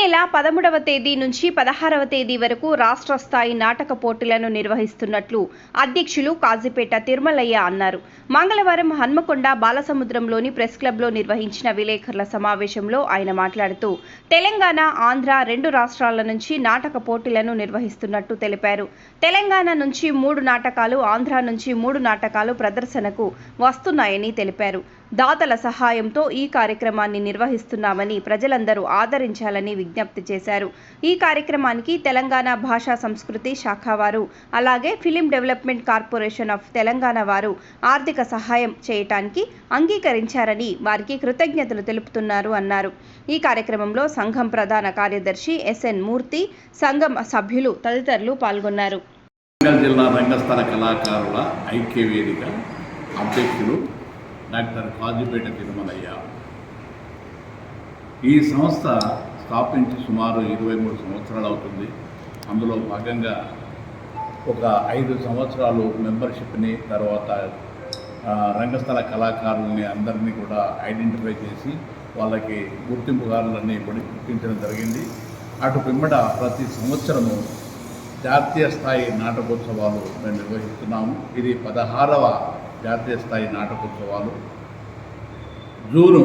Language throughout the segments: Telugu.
నెల 13వ తేదీ నుంచి 16వ తేదీ వరకు రాష్ట్ర స్థాయి నాటక పోటీలను నిర్వహిస్తున్నట్లు అధ్యక్షులు కాజీపేట తిరుమలయ్య అన్నారు. మంగళవారం హన్మకొండ బాలసముద్రంలోని ప్రెస్ క్లబ్లో నిర్వహించిన విలేకరుల సమావేశంలో ఆయన మాట్లాడుతూ తెలంగాణ, ఆంధ్ర రెండు రాష్ట్రాల నుంచి నాటక పోటీలను నిర్వహిస్తున్నట్టు తెలిపారు. తెలంగాణ నుంచి 3 నాటకాలు, ఆంధ్ర నుంచి 3 నాటకాలు ప్రదర్శనకు వస్తున్నాయని తెలిపారు. దాతల సహాయంతో ఈ కార్యక్రమాన్ని నిర్వహిస్తున్నామని ప్రజలందరూ ఆదరించాలని విజ్ఞప్తి చేశారు. ఈ కార్యక్రమానికి తెలంగాణ భాషా సంస్కృతి శాఖ వారు, అలాగే film development corporation of Telangana వారు ఆర్థిక సహాయం చేయటానికి అంగీకరించారని వారికి కృతజ్ఞతలు తెలుపుతున్నారు అన్నారు. ఈ కార్యక్రమంలో సంఘం ప్రధాన కార్యదర్శి ఎస్ఎన్ మూర్తి, సంఘం సభ్యులు తదితరులు పాల్గొన్నారు. జిల్లా రంగస్థల కళాకారుల ఐక్య వేదిక అధ్యక్షులు డాక్టర్ కాజీపేట తిరుమలయ్య. ఈ సంస్థ స్థాపించి సుమారు 23 సంవత్సరాలు అవుతుంది. అందులో భాగంగా ఒక 5 సంవత్సరాలు మెంబర్షిప్ని, తర్వాత రంగస్థల కళాకారులని అందరినీ కూడా ఐడెంటిఫై చేసి వాళ్ళకి గుర్తింపుగారులన్నీ గుర్తించడం జరిగింది. అటు పిమ్మట ప్రతి సంవత్సరము జాతీయ స్థాయి నాటకోత్సవాలు మేము నిర్వహిస్తున్నాము. ఇది 16వ జాతీయ స్థాయి నాటకోత్సవాలు. జూను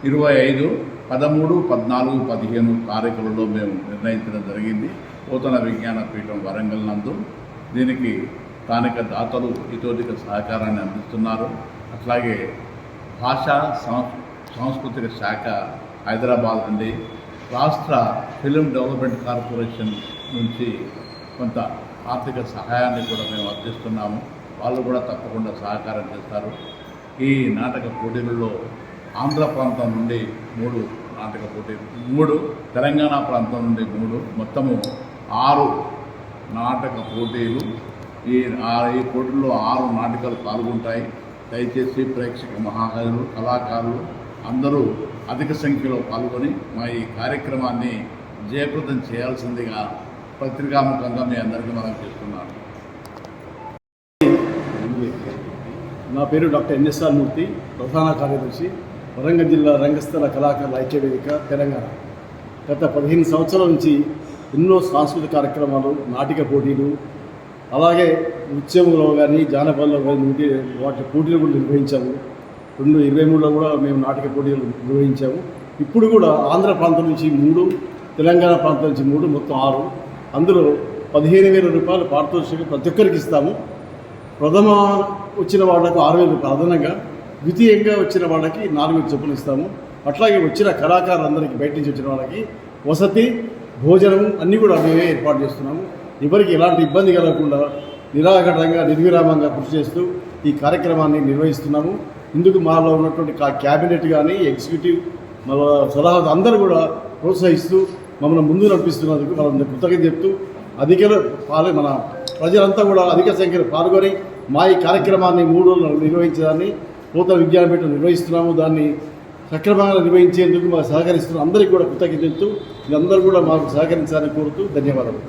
25, 13, 14, 15 తారీఖులలో మేము నిర్ణయించడం జరిగింది. పోతన విజ్ఞాన పీఠం వరంగల్ నందు. దీనికి స్థానిక దాతలు ఇతోధిక సహకారాన్ని అందిస్తున్నారు. అట్లాగే భాషా సాంస్కృతిక శాఖ హైదరాబాద్ నుండి, రాష్ట్ర ఫిలిం డెవలప్మెంట్ కార్పొరేషన్ నుంచి కొంత ఆర్థిక సహాయాన్ని కూడా మేము అందిస్తున్నాము. వాళ్ళు కూడా తప్పకుండా సహకారం చేస్తారు. ఈ నాటక పోటీలలో ఆంధ్ర ప్రాంతం నుండి 3 నాటక పోటీలు, 3 తెలంగాణ ప్రాంతం నుండి 3, మొత్తము 6 నాటక పోటీలు. ఈ పోటీల్లో 6 నాటకాలు పాల్గొంటాయి. దయచేసి ప్రేక్షక మహాశయులు, కళాకారులు అందరూ అధిక సంఖ్యలో పాల్గొని మా ఈ కార్యక్రమాన్ని జయప్రదం చేయాల్సిందిగా పత్రికాముఖంగా మీ అందరికీ మనం చేస్తున్నాను. నా పేరు డాక్టర్ ఎన్ఎస్ఆర్ మూర్తి, ప్రధాన కార్యదర్శి, వరంగల్ జిల్లా రంగస్థల కళాకారుల ఐక్య వేదిక తెలంగాణ. గత 15 సంవత్సరాల నుంచి ఎన్నో సాంస్కృతిక కార్యక్రమాలు, నాటిక పోటీలు, అలాగే నృత్యంలో కానీ జానపదంలో కానీ వాటి పోటీలు కూడా నిర్వహించాము. 2023లో కూడా మేము నాటిక పోటీలు నిర్వహించాము. ఇప్పుడు కూడా ఆంధ్ర ప్రాంతం నుంచి 3, తెలంగాణ ప్రాంతం నుంచి 3, మొత్తం 6. అందులో 15,000 రూపాయలు పారితోషికం ప్రతి ఒక్కరికి ఇస్తాము. ప్రథమ వచ్చిన వాళ్ళకు 6,000 రూపాయలు అదనంగా, ద్వితీయంగా వచ్చిన వాళ్ళకి 4,000 చొప్పులు ఇస్తాము. అట్లాగే వచ్చిన కళాకారులందరికీ బయట నుంచి వచ్చిన వాళ్ళకి వసతి, భోజనం అన్నీ కూడా మేమే ఏర్పాటు చేస్తున్నాము. ఎవరికి ఎలాంటి ఇబ్బంది కలగకుండా నిరాఘటంగా నిర్విరామంగా కృషి చేస్తూ ఈ కార్యక్రమాన్ని నిర్వహిస్తున్నాము. ఇందుకు మాలో ఉన్నటువంటి క్యాబినెట్ కానీ, ఎగ్జిక్యూటివ్, మన సలహా అందరూ కూడా ప్రోత్సహిస్తూ మమ్మల్ని ముందు నడిపిస్తున్నందుకు వాళ్ళందరూ కృతజ్ఞత చెప్తూ మన ప్రజలంతా కూడా అధిక సంఖ్యలో పాల్గొని మా ఈ కార్యక్రమాన్ని 3 రోజులు నిర్వహించడాన్ని పోతన విజ్ఞానపీఠం నిర్వహిస్తున్నాము. దాన్ని సక్రమంగా నిర్వహించేందుకు మాకు సహకరిస్తున్న అందరికీ కూడా కృతజ్ఞత చెప్తూ, వీళ్ళందరూ కూడా మాకు సహకరించాలని కోరుతూ ధన్యవాదాలు.